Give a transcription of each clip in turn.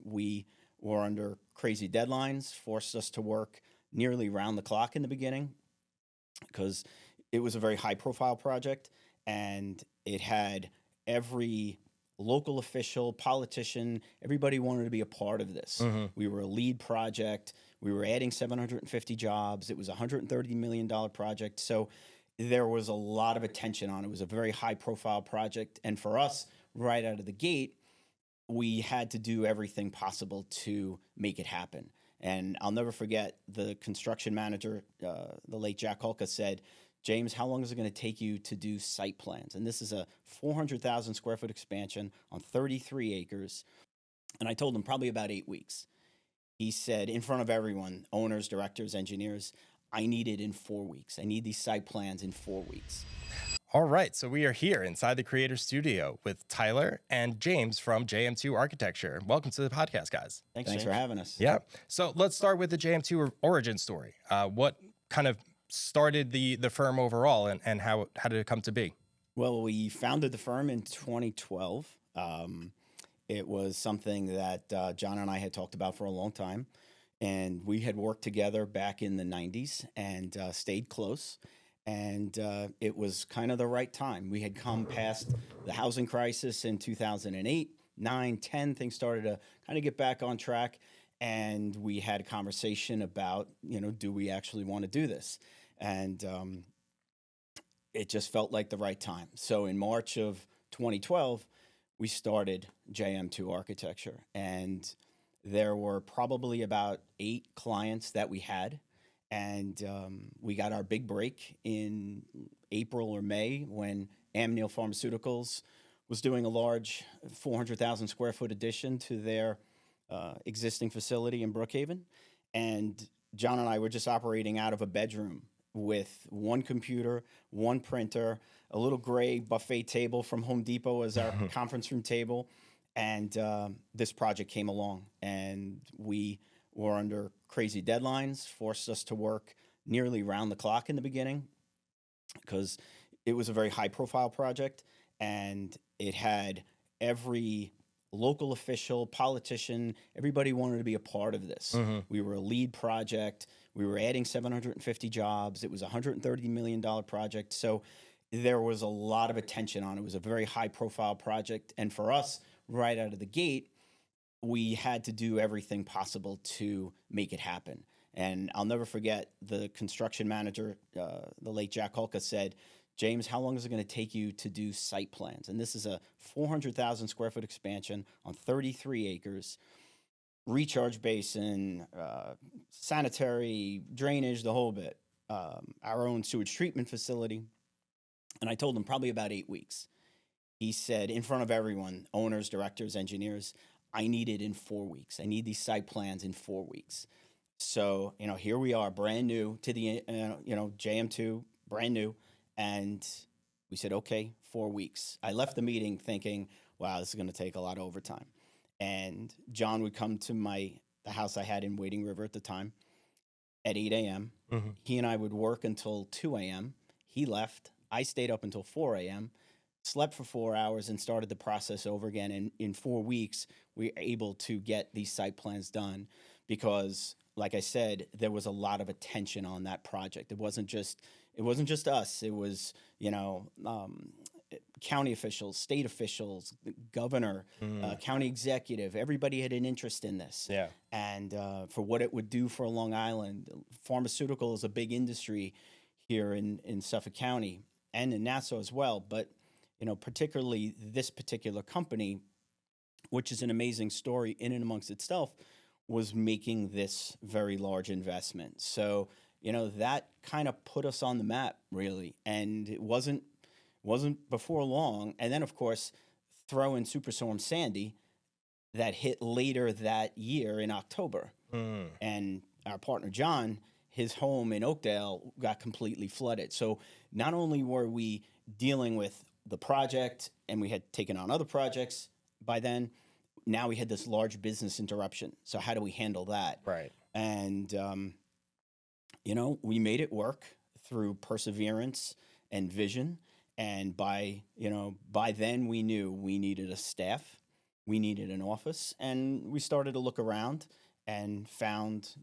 We were under crazy deadlines, forced us to work nearly round the clock in the beginning because it was a very high profile project and it had every local official, politician, everybody wanted to be a part of this. We were a lead project. We were adding 750 jobs. It was a $130 million project. So there was a lot of attention on it. It was a very high profile project. And for us, right out of the gate, we had to do everything possible to make it happen. And I'll never forget the construction manager, the late Jack Hulka, said, James, how long is it going to take you to do site plans? And this is a 400,000 square foot expansion on 33 acres. And I told him probably about 8 weeks. He said, in front of everyone, owners, directors, engineers, I need it in 4 weeks. I need these site plans in 4 weeks. All right, so we are here inside the Creator Studio with Tyler and James from JM2 Architecture. Welcome to the podcast, guys. Thanks for having us. Yeah, so let's start with the JM2 origin story. What kind of started the firm overall, and how did it come to be? Well, we founded the firm in 2012. It was something that John and I had talked about for a long time, and we had worked together back in the 90s and stayed close. And it was kind of the right time. We had come past the housing crisis in 2008, 9, 10. Things started to kind of get back on track. And we had a conversation about, do we actually want to do this? And it just felt like the right time. So in March of 2012, we started JM2 Architecture. And there were probably about 8 clients that we had. And we got our big break in April or May when Amneal Pharmaceuticals was doing a large 400,000 square foot addition to their existing facility in Brookhaven. And John and I were just operating out of a bedroom with one computer, one printer, a little gray buffet table from Home Depot as our conference room table. And this project came along, and we were under crazy deadlines, forced us to work nearly round the clock in the beginning because it was a very high profile project and it had every local official, politician, everybody wanted to be a part of this. We were a lead project. We were adding 750 jobs. It was a $130 million project. So there was a lot of attention on it. It was a very high profile project. And for us, right out of the gate, we had to do everything possible to make it happen. And I'll never forget the construction manager, the late Jack Hulka, said, James, how long is it going to take you to do site plans? And this is a 400,000 square foot expansion on 33 acres, recharge basin, sanitary, drainage, the whole bit, our own sewage treatment facility. And I told him probably about 8 weeks. He said, in front of everyone, owners, directors, engineers, I need it in 4 weeks. I need these site plans in 4 weeks. So, here we are, brand new to the, JM2, brand new. And we said, okay, 4 weeks. I left the meeting thinking, wow, this is going to take a lot of overtime. And John would come to the house I had in Wading River at the time at 8 a.m. He and I would work until 2 a.m. He left. I stayed up until 4 a.m., slept for 4 hours, and started the process over again. And in 4 weeks, we were able to get these site plans done because, like I said, there was a lot of attention on that project. It wasn't just us. It was, county officials, state officials, the governor, county executive. Everybody had an interest in this. Yeah. And for what it would do for Long Island, pharmaceutical is a big industry here in Suffolk County and in Nassau as well. But particularly this particular company, which is an amazing story in and amongst itself, was making this very large investment. So, that kind of put us on the map, really. And it wasn't before long. And then, of course, throw in Superstorm Sandy that hit later that year in October. And our partner, John, his home in Oakdale got completely flooded. So not only were we dealing with the project, and we had taken on other projects by then, now we had this large business interruption. So how do we handle that? Right. And, we made it work through perseverance and vision. And by then we knew we needed a staff. we needed an office, and we started to look around and found,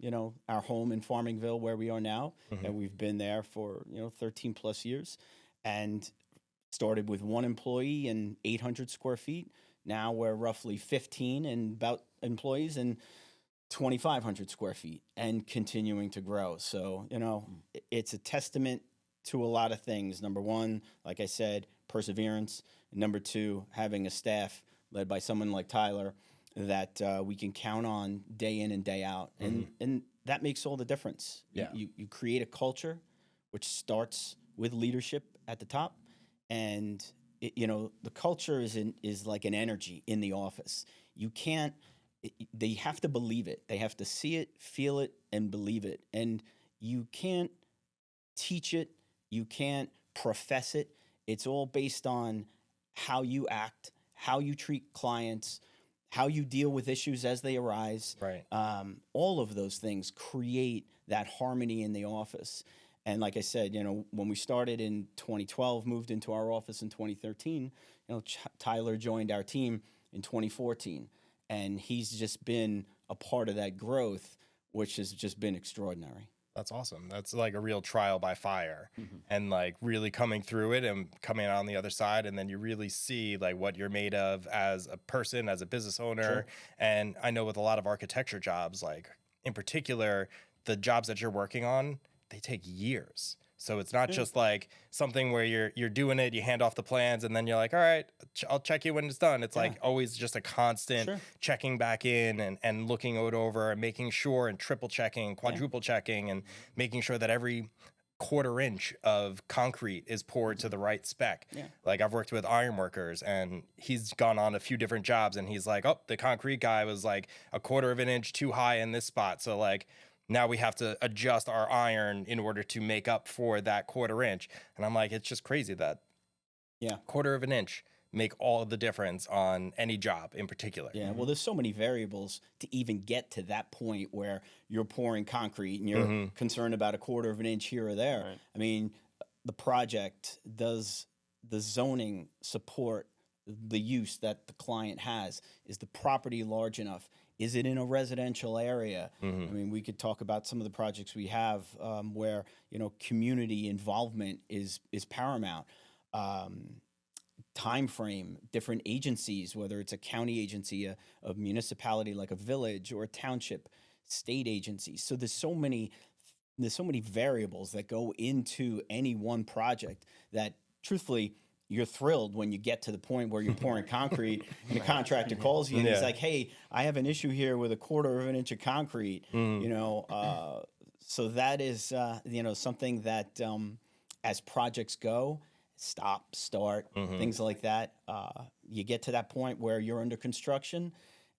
our home in Farmingville where we are now. Mhm. And we've been there for, 13 plus years, and started with one employee and 800 square feet. Now we're roughly 15 and about employees and 2,500 square feet, and continuing to grow. So, it's a testament to a lot of things. Number one, like I said, perseverance. Number two, having a staff led by someone like Tyler that we can count on day in and day out. And that makes all the difference. Yeah. You create a culture which starts with leadership at the top. And, the culture is like an energy in the office. You can't, they have to believe it. They have to see it, feel it, and believe it. And you can't teach it. You can't profess it. It's all based on how you act, how you treat clients, how you deal with issues as they arise. Right. All of those things create that harmony in the office. And like I said, when we started in 2012, moved into our office in 2013, Tyler joined our team in 2014. And he's just been a part of that growth, which has just been extraordinary. That's awesome. That's like a real trial by fire, and like really coming through it and coming out on the other side. And then you really see like what you're made of as a person, as a business owner. Sure. And I know with a lot of architecture jobs, like in particular, the jobs that you're working on, they take years. So it's not just like something where you're doing it, you hand off the plans, and then you're like, all right, I'll check you when it's done. It's like always just a constant checking back in and looking it over and making sure and triple checking, quadruple checking, and making sure that every quarter inch of concrete is poured to the right spec. Like I've worked with iron workers, and he's gone on a few different jobs, and he's like, oh, the concrete guy was like a quarter of an inch too high in this spot. So like, now we have to adjust our iron in order to make up for that quarter inch. And I'm like, it's just crazy that quarter of an inch make all of the difference on any job in particular. Yeah, well, there's so many variables to even get to that point where you're pouring concrete and you're concerned about a quarter of an inch here or there. Right. I mean, the project, does the zoning support the use that the client has? Is the property large enough? Is it in a residential area? I mean, we could talk about some of the projects we have where community involvement is paramount. Time frame, different agencies, whether it's a county agency, a municipality like a village, or a township, state agency. So there's so many variables that go into any one project that, truthfully, you're thrilled when you get to the point where you're pouring concrete and the contractor calls you and he's like, hey, I have an issue here with a quarter of an inch of concrete. So that is something that as projects go, stop, start, things like that, you get to that point where you're under construction,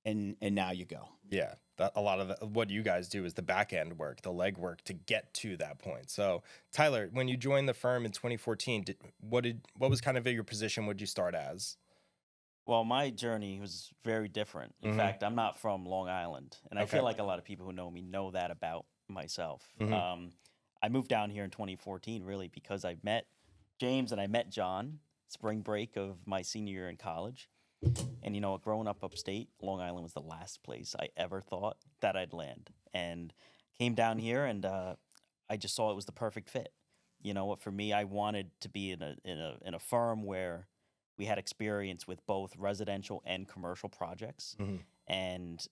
and now you go. Yeah, that a lot of what you guys do is the back end work, the leg work to get to that point. So, Tyler, when you joined the firm in 2014, what was kind of your position? What did you start as? Well, my journey was very different. In fact, I'm not from Long Island, and I feel like a lot of people who know me know that about myself. I moved down here in 2014 really because I met James and I met John spring break of my senior year in college. And, growing up upstate, Long Island was the last place I ever thought that I'd land. And came down here, and I just saw it was the perfect fit. For me, I wanted to be in a firm where we had experience with both residential and commercial projects. And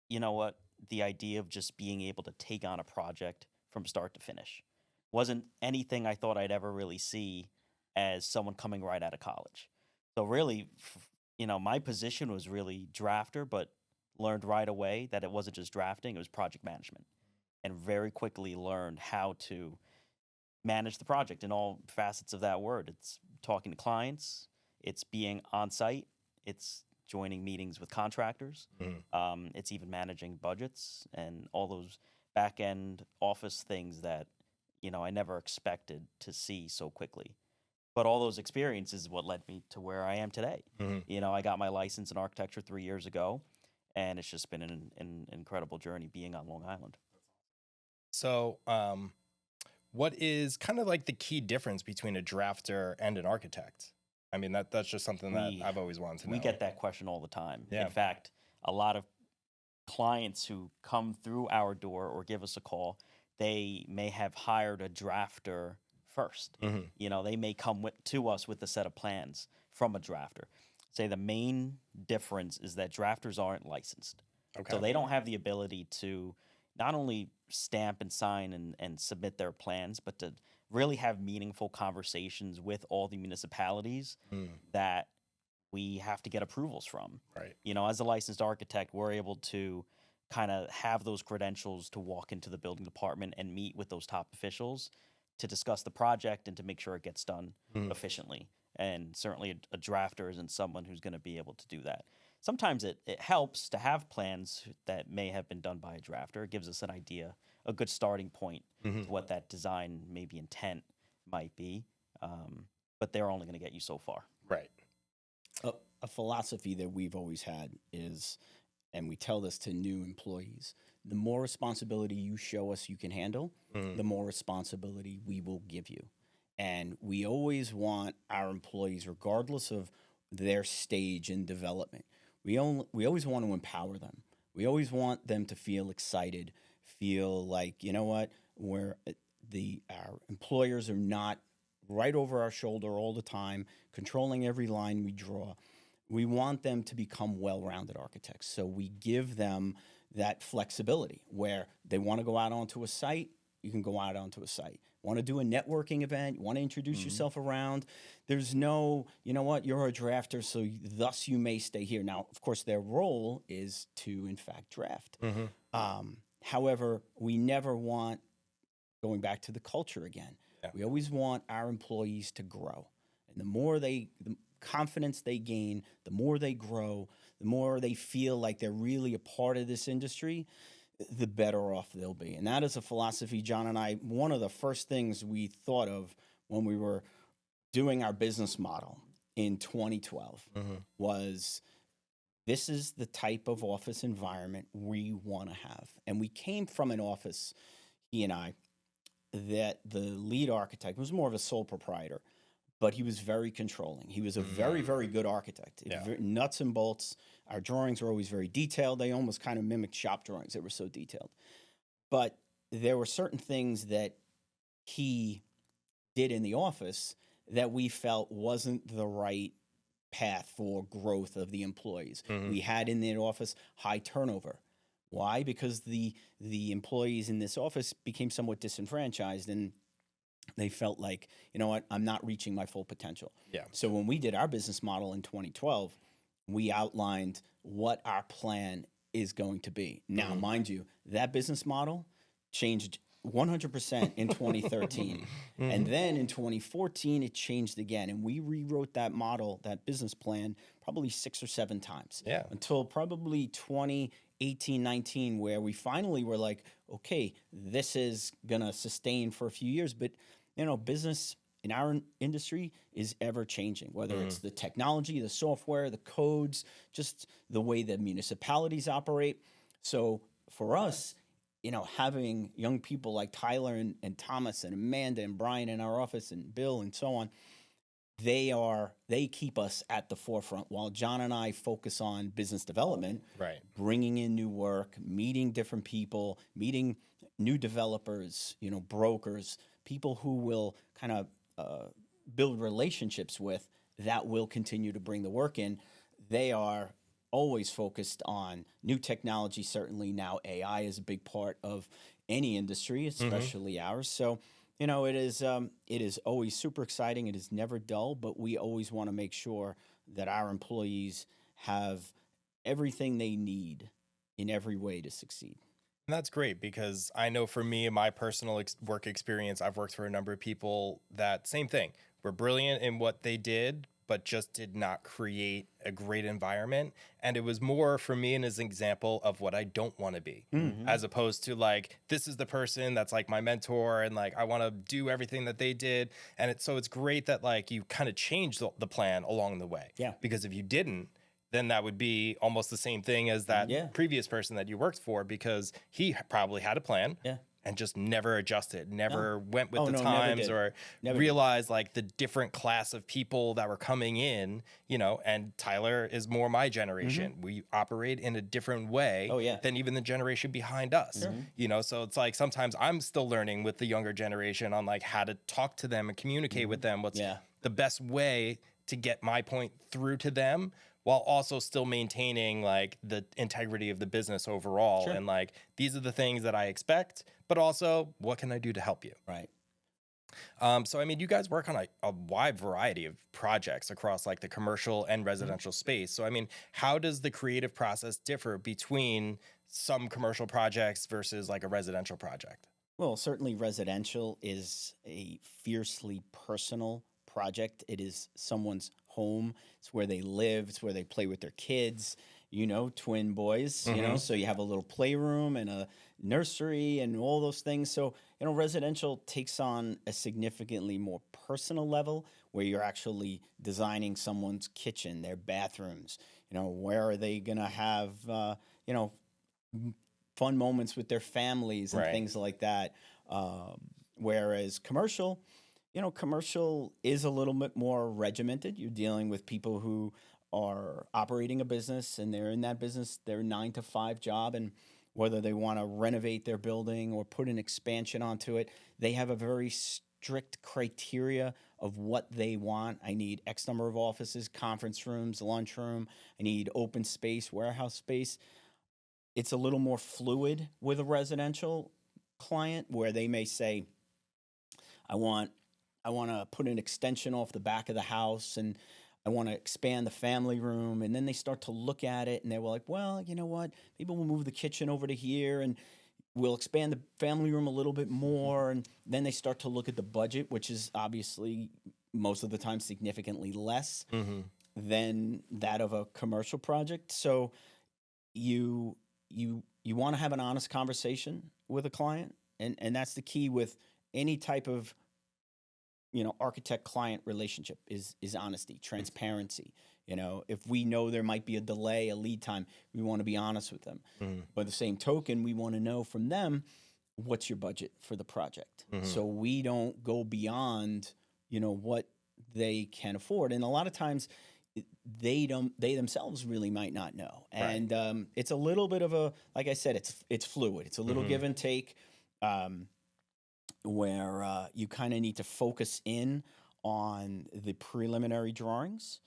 the idea of just being able to take on a project from start to finish wasn't anything I thought I'd ever really see as someone coming right out of college. So really, my position was really drafter, but learned right away that it wasn't just drafting, it was project management. And very quickly learned how to manage the project in all facets of that word. It's talking to clients, it's being on site, it's joining meetings with contractors, it's even managing budgets and all those back end office things that, I never expected to see so quickly. But all those experiences is what led me to where I am today. I got my license in architecture 3 years ago, and it's just been an incredible journey being on Long Island. So, what is kind of like the key difference between a drafter and an architect? I mean, that's just something that We- I've always wanted to know. We get that question all the time. Yeah. In fact, a lot of clients who come through our door or give us a call, they may have hired a drafter first. Mhm. You know, they may come to us with a set of plans from a drafter. Say the main difference is that drafters aren't licensed. Okay. So they don't have the ability to not only stamp and sign and submit their plans, but to really have meaningful conversations with all the municipalities that we have to get approvals from. Right. You know, as a licensed architect, we're able to kind of have those credentials to walk into the building department and meet with those top officials to discuss the project and to make sure it gets done efficiently. And certainly a drafter isn't someone who's going to be able to do that. Sometimes it helps to have plans that may have been done by a drafter. It gives us an idea, a good starting point to what that design maybe intent might be. But they're only going to get you so far. Right. A philosophy that we've always had is, and we tell this to new employees, the more responsibility you show us you can handle, the more responsibility we will give you. And we always want our employees, regardless of their stage in development, we always want to empower them. We always want them to feel excited, feel like, you know what, our employers are not right over our shoulder all the time, controlling every line we draw. We want them to become well-rounded architects. So we give them that flexibility where they want to go out onto a site, you can go out onto a site. Want to do a networking event, you want to introduce yourself around. There's no, you know what, you're a drafter, so thus you may stay here. Now, of course, their role is to, in fact, draft. However, we never want, going back to the culture again, we always want our employees to grow. And the confidence they gain, the more they grow, the more they feel like they're really a part of this industry, the better off they'll be. And that is a philosophy, John and I, one of the first things we thought of when we were doing our business model in 2012 was, this is the type of office environment we want to have. And we came from an office, he and I, that the lead architect was more of a sole proprietor, but he was very controlling. He was a very, very good architect. Nuts and bolts. Our drawings were always very detailed. They almost kind of mimicked shop drawings. They were so detailed. But there were certain things that he did in the office that we felt wasn't the right path for growth of the employees. We had in the office high turnover. Why? Because the employees in this office became somewhat disenfranchised, and they felt like, you know what, I'm not reaching my full potential. Yeah. So when we did our business model in 2012, we outlined what our plan is going to be. Now, mind you, that business model changed 100% in 2013. And then in 2014, it changed again. And we rewrote that model, that business plan, probably 6 or 7 times. Yeah. Until probably 2018, 19, where we finally were like, okay, this is going to sustain for a few years. But, you know, business in our industry is ever changing, whether it's the technology, the software, the codes, just the way that municipalities operate. So for us, you know, having young people like Tyler and Thomas and Amanda and Brian in our office and Bill and so on, they keep us at the forefront while John and I focus on business development, Right. bringing in new work, meeting different people, meeting new developers, you know, brokers, people who will kind of build relationships with that will continue to bring the work in. They are always focused on new technology. Certainly now AI is a big part of any industry, especially ours. So, you know, it is always super exciting. It is never dull, but we always want to make sure that our employees have everything they need in every way to succeed. And that's great, because I know for me, in my personal work experience, I've worked for a number of people that same thing, were brilliant in what they did, but just did not create a great environment. And it was more for me as an example of what I don't want to be, as opposed to like, this is the person that's like my mentor and like, I want to do everything that they did. And it's great that like you kind of changed the plan along the way. Yeah. Because if you didn't, then that would be almost the same thing as that previous person that you worked for, because he probably had a plan. Yeah. and just never adjusted, never went with Oh, the no, never times did. or Never did. realized like the different class of people that were coming in, you know, and Tyler is more my generation. We operate in a different way Oh, yeah. than even the generation behind us, you know? So it's like sometimes I'm still learning with the younger generation on like how to talk to them and communicate with them. What's Yeah. the best way to get my point through to them while also still maintaining like the integrity of the business overall. Sure. And like, these are the things that I expect, but also what can I do to help you? Right. So, I mean, you guys work on a wide variety of projects across like the commercial and residential space. So, I mean, how does the creative process differ between some commercial projects versus like a residential project? Well, certainly residential is a fiercely personal project. It is someone's home. It's where they live. It's where they play with their kids, you know, twin boys, you know, so you have a little playroom and a nursery and all those things. So, you know, residential takes on a significantly more personal level where you're actually designing someone's kitchen, their bathrooms, you know, where are they going to have, you know, fun moments with their families and Right. things like that. Whereas commercial, you know, commercial is a little bit more regimented. You're dealing with people who are operating a business and they're in that business, their 9 to 5 job. And whether they want to renovate their building or put an expansion onto it, they have a very strict criteria of what they want. I need X number of offices, conference rooms, lunchroom. I need open space, warehouse space. It's a little more fluid with a residential client where they may say, I want to put an extension off the back of the house and I want to expand the family room. And then they start to look at it and they're like, well, you know what? Maybe we'll move the kitchen over to here and we'll expand the family room a little bit more. And then they start to look at the budget, which is obviously most of the time significantly less than that of a commercial project. So you want to have an honest conversation with a client, and that's the key with any type of, you know, architect client relationship is honesty, transparency. You know, if we know there might be a delay, a lead time, we want to be honest with them. By the same token, we want to know from them, what's your budget for the project, so we don't go beyond, you know, what they can afford. And a lot of times they themselves really might not know. And it's a little bit of a, like I said, it's fluid. It's a little give and take, where you kind of need to focus in on the preliminary drawings,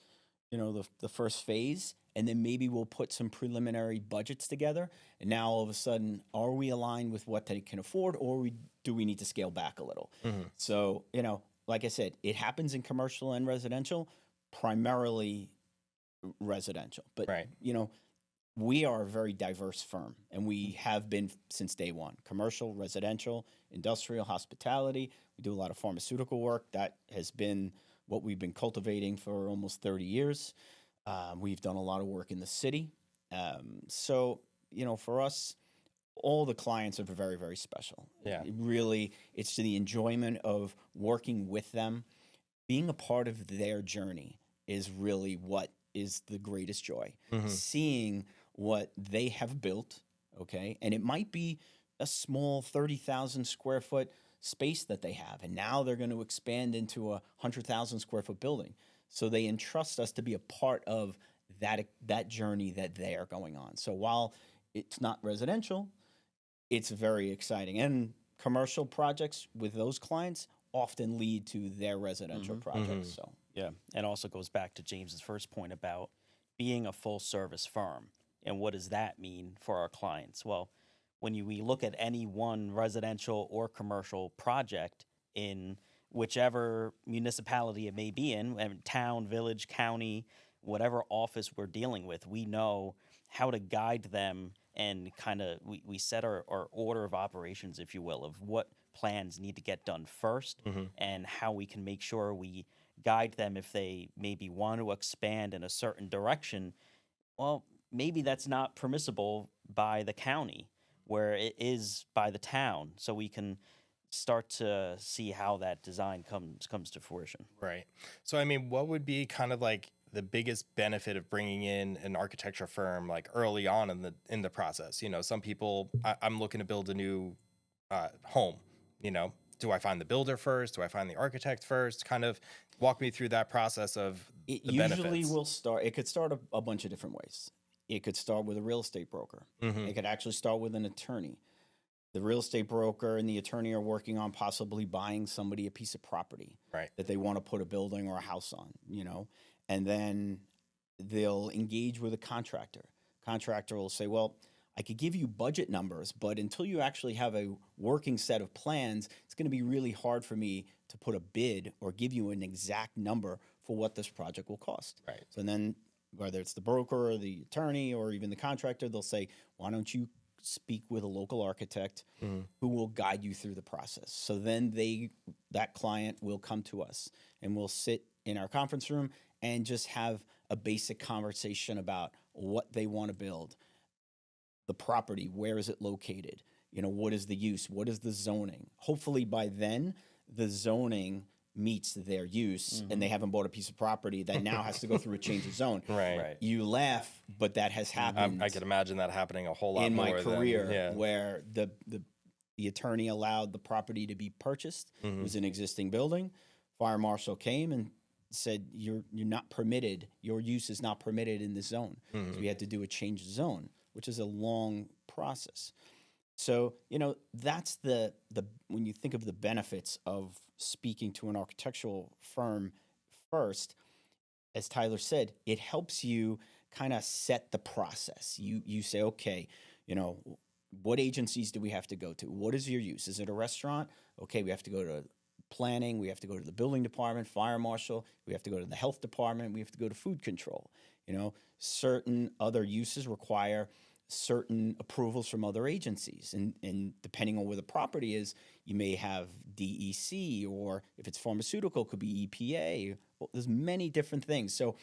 you know, the first phase, and then maybe we'll put some preliminary budgets together. And now all of a sudden, are we aligned with what they can afford, or do we need to scale back a little? So, you know, like I said, it happens in commercial and residential, primarily residential. But, you know, we are a very diverse firm, and we have been since day one. Commercial, residential, industrial, hospitality. We do a lot of pharmaceutical work. That has been what we've been cultivating for almost 30 years. We've done a lot of work in the city. So, you know, for us, all the clients are very, very special. Yeah. It's the enjoyment of working with them. Being a part of their journey is really what is the greatest joy. Seeing what they have built, okay? And it might be a small 30,000 square foot space that they have, and now they're going to expand into a 100,000 square foot building. So they entrust us to be a part of that journey that they are going on. So while it's not residential, it's very exciting. And commercial projects with those clients often lead to their residential projects. So Yeah, and also goes back to James's first point about being a full service firm. And what does that mean for our clients? Well, when we look at any one residential or commercial project in whichever municipality it may be in, town, village, county, whatever office we're dealing with, we know how to guide them and kind of we set our order of operations, if you will, of what plans need to get done first and how we can make sure we guide them if they maybe want to expand in a certain direction. Well, maybe that's not permissible by the county where it is by the town. So we can start to see how that design comes to fruition. Right. So, I mean, what would be kind of like the biggest benefit of bringing in an architecture firm like early on in the process? You know, some people, I'm looking to build a new home? You know, do I find the builder first? Do I find the architect first? Kind of walk me through that process of It the usually benefits. will start, it could start a bunch of different ways. It could start with a real estate broker. It could actually start with an attorney. The real estate broker and the attorney are working on possibly buying somebody a piece of property Right. that they want to put a building or a house on, you know, and then they'll engage with a contractor. Contractor will say, well, I could give you budget numbers, but until you actually have a working set of plans, it's going to be really hard for me to put a bid or give you an exact number for what this project will cost. Right. So then, whether it's the broker or the attorney or even the contractor, they'll say, why don't you speak with a local architect who will guide you through the process? So then that client will come to us and we'll sit in our conference room and just have a basic conversation about what they want to build, the property, where is it located, you know, what is the use, what is the zoning. Hopefully by then the zoning meets their use and they haven't bought a piece of property that now has to go through a change of zone. Right. You laugh, but that has happened. I could imagine that happening a whole lot in my more career than, where the attorney allowed the property to be purchased. It was an existing building. Fire marshal came and said, you're not permitted, your use is not permitted in this zone. So we had to do a change of zone, which is a long process. So, you know, that's the when you think of the benefits of speaking to an architectural firm first, as Tyler said, it helps you kind of set the process. You say, okay, you know, what agencies do we have to go to? What is your use? Is it a restaurant? Okay, we have to go to planning. We have to go to the building department, fire marshal. We have to go to the health department. We have to go to food control. You know, certain other uses require certain approvals from other agencies. And depending on where the property is, you may have DEC, or if it's pharmaceutical, it could be EPA. Well, there's many different things. So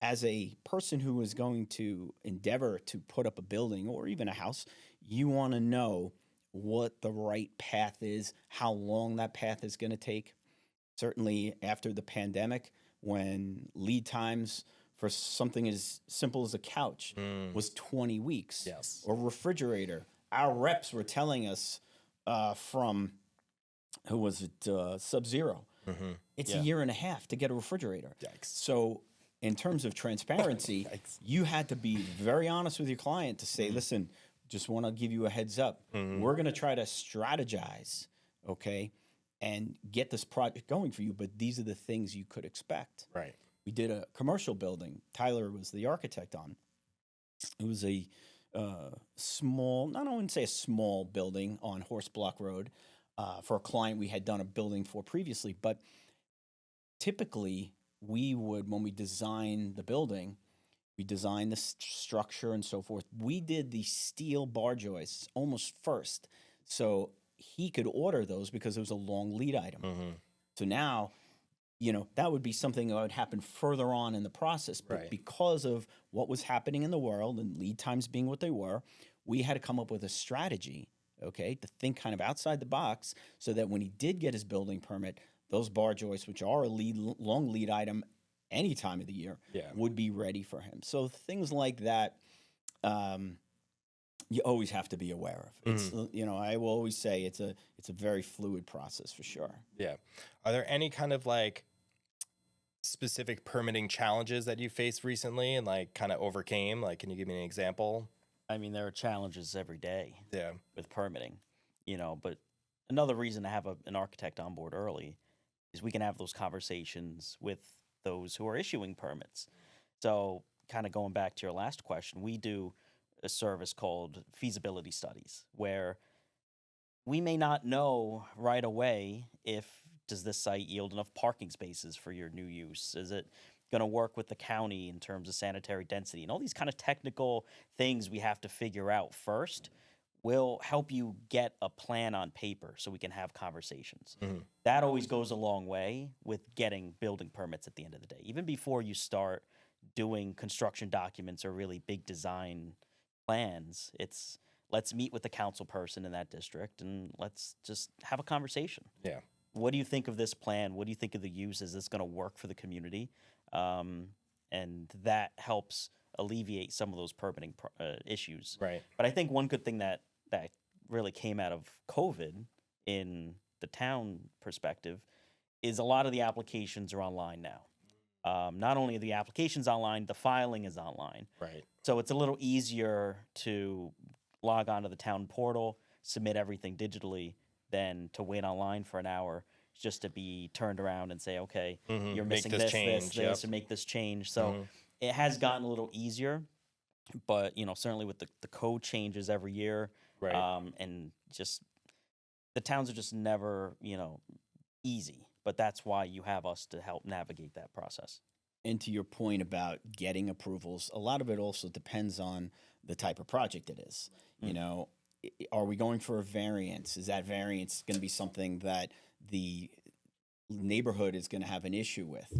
as a person who is going to endeavor to put up a building or even a house, you want to know what the right path is, how long that path is going to take. Certainly after the pandemic, when lead times for something as simple as a couch was 20 weeks. Yes. Or refrigerator. Our reps were telling us from, who was it, Sub-Zero. It's a year and a half to get a refrigerator. Yikes. So in terms of transparency, you had to be very honest with your client to say, listen, just want to give you a heads up. We're going to try to strategize, okay, and get this project going for you, but these are the things you could expect. Right. We did a commercial building. Tyler was the architect on. It was a small, I wouldn't say a small building on Horse Block Road for a client we had done a building for previously. But typically, we would, when we design the building, we design the structure and so forth. We did the steel bar joists almost first. So he could order those because it was a long lead item. So now, you know, that would be something that would happen further on in the process. But because of what was happening in the world and lead times being what they were, we had to come up with a strategy, okay, to think kind of outside the box so that when he did get his building permit, those bar joists, which are a long lead item any time of the year, would be ready for him. So things like that, you always have to be aware of. It's, you know, I will always say it's a very fluid process for sure. Yeah. Are there any kind of like specific permitting challenges that you faced recently and like kind of overcame? Like, can you give me an example? I mean, there are challenges every day Yeah. with permitting, you know, but another reason to have an architect on board early is we can have those conversations with those who are issuing permits. So kind of going back to your last question, we do a service called feasibility studies, where we may not know right away if does this site yield enough parking spaces for your new use? Is it going to work with the county in terms of sanitary density? And all these kind of technical things we have to figure out first will help you get a plan on paper so we can have conversations. That always goes a long way with getting building permits at the end of the day. Even before you start doing construction documents or really big design plans, it's let's meet with the council person in that district and let's just have a conversation. Yeah. What do you think of this plan? What do you think of the use? Is this going to work for the community? And that helps alleviate some of those permitting issues. Right. But I think one good thing that really came out of COVID in the town perspective is a lot of the applications are online now. Not only are the applications online, the filing is online. Right. So it's a little easier to log onto the town portal, submit everything digitally, than to wait online for an hour just to be turned around and say, okay, you're Make missing this this, change, this, and make this change. So Mhm. it has gotten a little easier, but certainly with the code changes every year, Right. and just the towns are just never easy. But that's why you have us to help navigate that process. And to your point about getting approvals, a lot of it also depends on the type of project it is. You know, are we going for a variance? Is that variance going to be something that the neighborhood is going to have an issue with?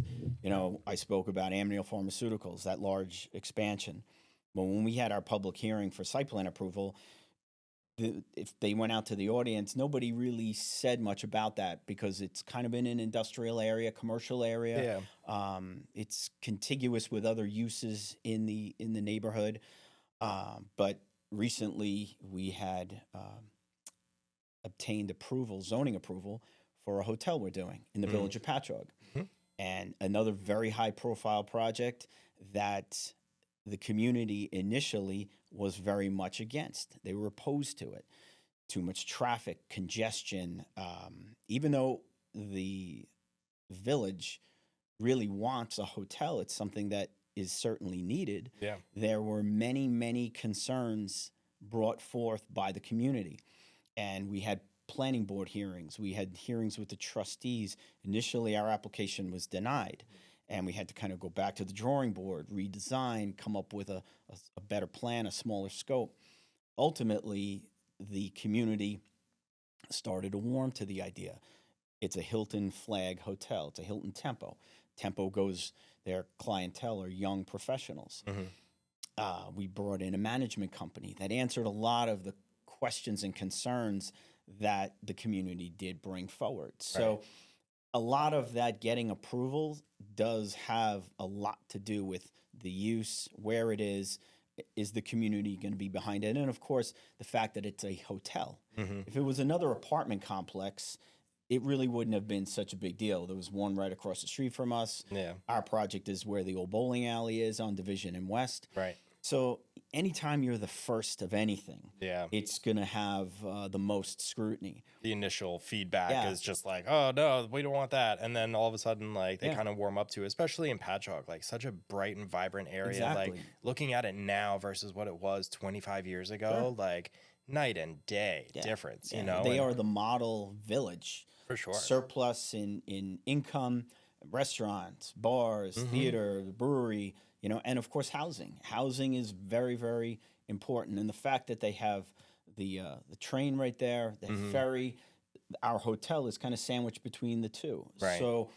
I spoke about Amneal Pharmaceuticals, that large expansion. Well, when we had our public hearing for site plan approval, if they went out to the audience, nobody really said much about that because it's kind of in an industrial area, commercial area. Yeah. It's contiguous with other uses in the neighborhood. But recently, we had obtained zoning approval for a hotel we're doing in the village of Patchogue, and another very high-profile project that the community initially was very much against. They were opposed to it. Too much traffic, congestion. Even though the village really wants a hotel, it's something that is certainly needed. Yeah. There were many, many concerns brought forth by the community. And we had planning board hearings. We had hearings with the trustees. Initially, our application was denied. And we had to kind of go back to the drawing board, redesign, come up with a better plan, a smaller scope. Ultimately, the community started to warm to the idea. It's a Hilton flag hotel. It's a Hilton Tempo. Tempo goes, their clientele are young professionals. We brought in a management company that answered a lot of the questions and concerns that the community did bring forward. So a lot of that getting approval does have a lot to do with the use, where it is the community going to be behind it? And of course, the fact that it's a hotel. If it was another apartment complex, it really wouldn't have been such a big deal. There was one right across the street from us. Yeah. Our project is where the old bowling alley is on Division and West. Right. So anytime you're the first of anything, Yeah. it's going to have the most scrutiny. The initial feedback Yeah. is just like, oh no, we don't want that. And then all of a sudden, like, they Yeah. kind of warm up to it, especially in Patchogue, like such a bright and vibrant area. Exactly. Like looking at it now versus what it was 25 years ago, like night and day difference, Yeah. you know? They And are the model village. for sure. Surplus in income, restaurants, bars, theater, the brewery, and of course housing. Housing is very, very important. And the fact that they have the train right there, the ferry, our hotel is kind of sandwiched between the two. Right. So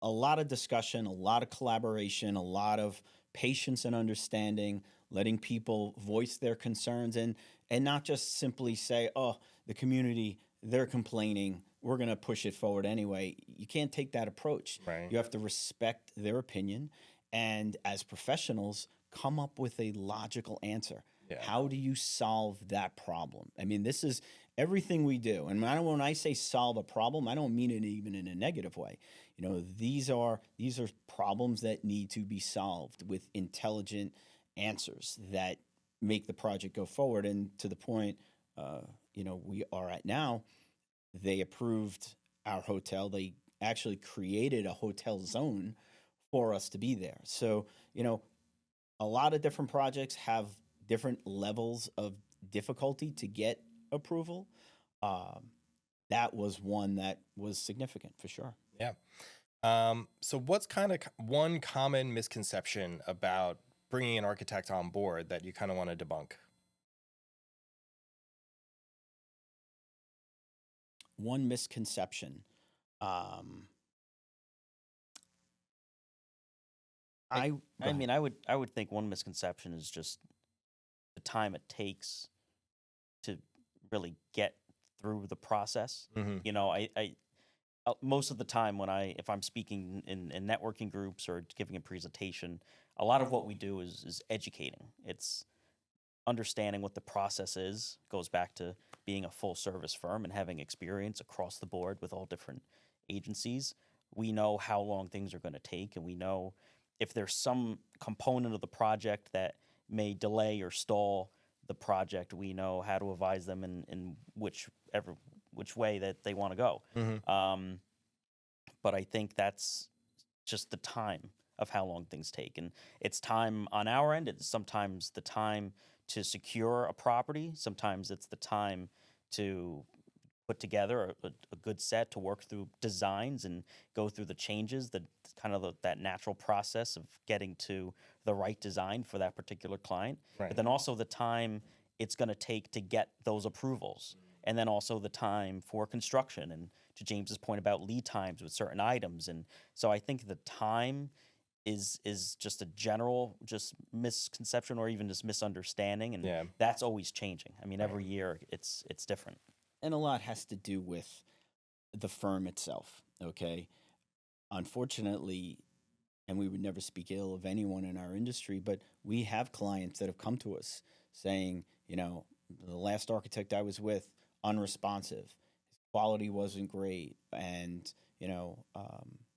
a lot of discussion, a lot of collaboration, a lot of patience and understanding, letting people voice their concerns and not just simply say, oh, the community, they're complaining, we're going to push it forward anyway. You can't take that approach. Right. You have to respect their opinion and as professionals, come up with a logical answer. Yeah. How do you solve that problem? I mean, this is everything we do. And when I say solve a problem, I don't mean it even in a negative way. These are problems that need to be solved with intelligent answers that make the project go forward. And to the point, we are at now, they approved our hotel. They actually created a hotel zone for us to be there. So, a lot of different projects have different levels of difficulty to get approval. That was one that was significant for sure. Yeah. So what's kind of one common misconception about bringing an architect on board that you kind of want to debunk? One misconception. I mean, I would think one misconception is just the time it takes to really get through the process. I most of the time if I'm speaking in networking groups or giving a presentation, a lot of what we do is educating. It's understanding what the process is. Goes back to being a full service firm and having experience across the board with all different agencies, we know how long things are going to take, and we know if there's some component of the project that may delay or stall the project, we know how to advise them in which way that they want to go. But I think that's just the time of how long things take. And it's time on our end. It's sometimes the time to secure a property. Sometimes it's the time to put together a good set, to work through designs and go through the changes, that natural process of getting to the right design for that particular client. Right. But then also the time it's going to take to get those approvals. And then also the time for construction, and to James's point about lead times with certain items. And so I think the time is just a general misconception or even just misunderstanding, and that's always changing. I mean, every year it's different. And a lot has to do with the firm itself, okay? Unfortunately, and we would never speak ill of anyone in our industry, but we have clients that have come to us saying, the last architect I was with, unresponsive, his quality wasn't great, and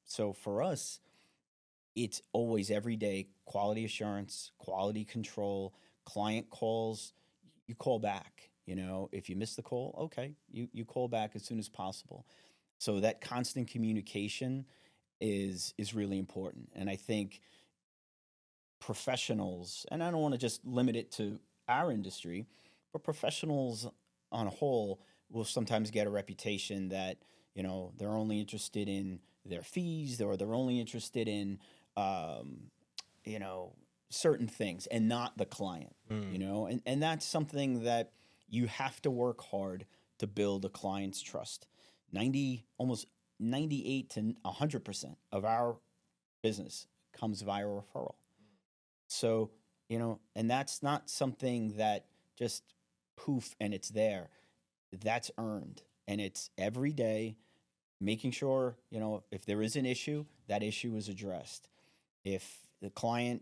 so for us, it's always every day quality assurance, quality control. Client calls, you call back. If you miss the call, okay, you call back as soon as possible. So that constant communication is really important, and I think professionals, and I don't want to just limit it to our industry, but professionals on a whole will sometimes get a reputation that they're only interested in their fees, or they're only interested in certain things and not the client. And that's something that you have to work hard to build a client's trust. Almost 98 to 100% of our business comes via referral. So, and that's not something that just poof and it's there. That's earned, and it's every day making sure, if there is an issue, that issue is addressed. If the client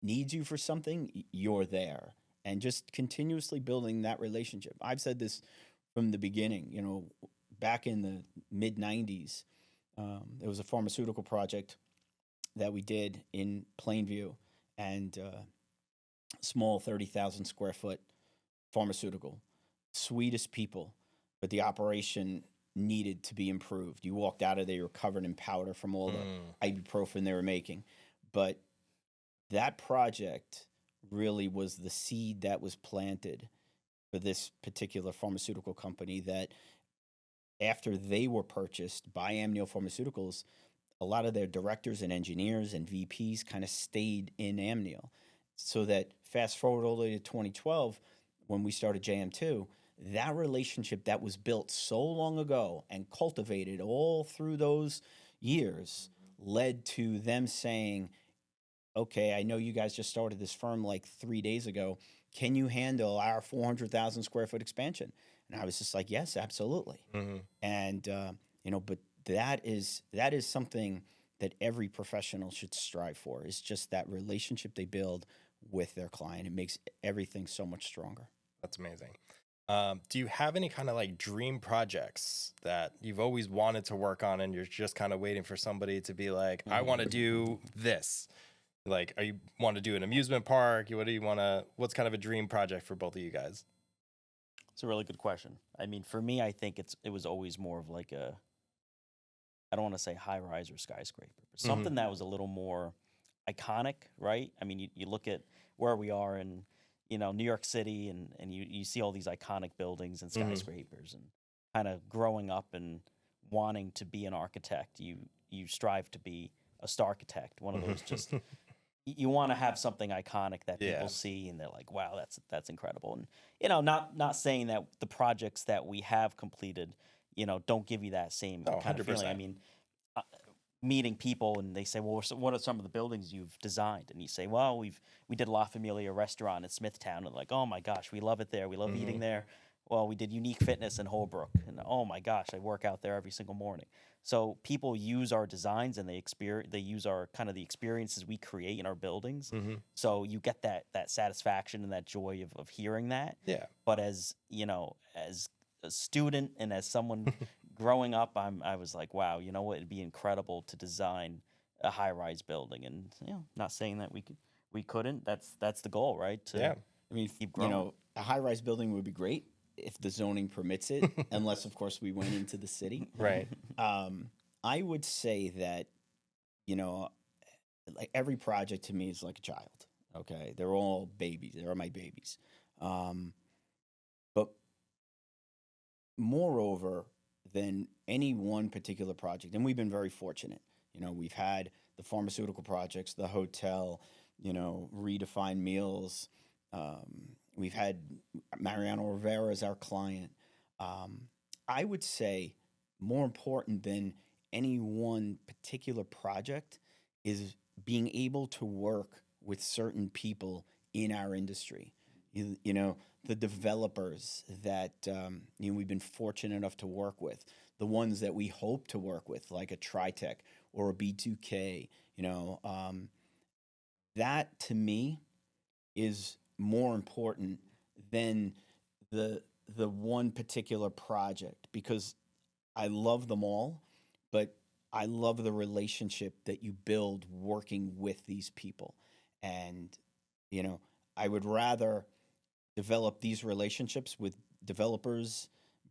needs you for something, you're there, and just continuously building that relationship. I've said this from the beginning, back in the mid 90s, there was a pharmaceutical project that we did in Plainview, and small 30,000 square foot pharmaceutical, sweetest people, but the operation needed to be improved. You walked out of there, you're covered in powder from all the ibuprofen they were making. But that project really was the seed that was planted for this particular pharmaceutical company, that after they were purchased by Amneal Pharmaceuticals, a lot of their directors and engineers and VPs kind of stayed in Amneal. So that fast forward all the way to 2012, when we started JM2, that relationship that was built so long ago and cultivated all through those years led to them saying, okay, I know you guys just started this firm like 3 days ago. Can you handle our 400,000 square foot expansion? And I was just like, yes, absolutely. And, but that is something that every professional should strive for, is just that relationship they build with their client. It makes everything so much stronger. That's amazing. Do you have any kind of like dream projects that you've always wanted to work on, and you're just kind of waiting for somebody to be like, I want to do this? Like, are you want to do an amusement park? What's kind of a dream project for both of you guys? It's a really good question. I mean, for me, I think it was always more of like I don't want to say high rise or skyscraper, but something that was a little more iconic, right? I mean, you look at where we are in, New York City, and you see all these iconic buildings and skyscrapers, and kind of growing up and wanting to be an architect, you strive to be a star architect, one of those just you want to have something iconic that people see and they're like, wow, that's incredible. And not saying that the projects that we have completed, don't give you that same kind of feeling. I mean, meeting people and they say, well, what are some of the buildings you've designed? And you say, well, we did La Familia restaurant in Smithtown, and like, oh my gosh, we love it there. We love eating there. Well, we did Unique Fitness in Holbrook, and oh my gosh, I work out there every single morning. So people use our designs, and they use our kind of the experiences we create in our buildings. So you get that satisfaction and that joy of hearing that. Yeah. But as a student and as someone growing up, I was like, wow, you know what? It'd be incredible to design a high-rise building, and not saying that we couldn't. That's the goal, right? To Yeah. I mean, keep you growing. know, a high-rise building would be great if the zoning permits it, unless, of course, we went into the city. Right. I would say that, you know, like every project to me is like a child. Okay, they're all babies. They're my babies. But moreover than any one particular project, and we've been very fortunate. You know, we've had the pharmaceutical projects, the hotel, you know, redefined meals. We've had Mariano Rivera as our client. I would say more important than any one particular project is being able to work with certain people in our industry. You know, the developers that you know we've been fortunate enough to work with, the ones that we hope to work with, like a Tritech or a B2K. You know, that to me is more important than the one particular project because I love them all, but I love the relationship that you build working with these people. And, you know, I would rather develop these relationships with developers,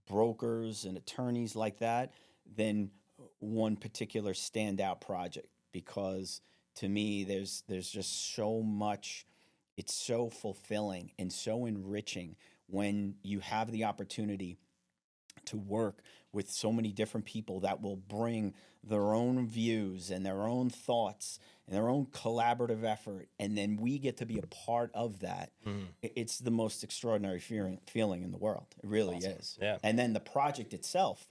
brokers, and attorneys like that than one particular standout project because to me there's just so much, it's so fulfilling and so enriching when you have the opportunity to work with so many different people that will bring their own views and their own thoughts and their own collaborative effort and then we get to be a part of that. It's the most extraordinary feeling in the world. It really is. Yeah. And then the project itself,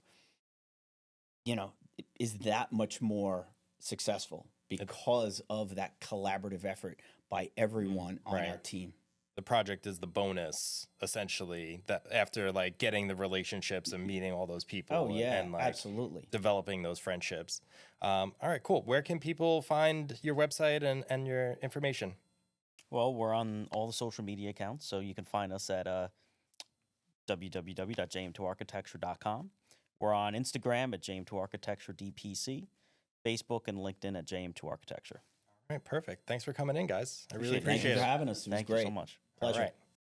you know, is that much more successful because of that collaborative effort by everyone on our Right. team. The project is the bonus, essentially, that after like getting the relationships and meeting all those people. Oh yeah, and like absolutely. developing those friendships. All right, cool. Where can people find your website and your information? Well, we're on all the social media accounts, so you can find us at www.jm2architecture.com. We're on Instagram at JM2ArchitectureDPC, Facebook and LinkedIn at JM2Architecture. All right, perfect. Thanks for coming in, guys. I really Appreciate it. Thank you appreciate for it. having us. It was Thank great. you so much. Pleasure. All right.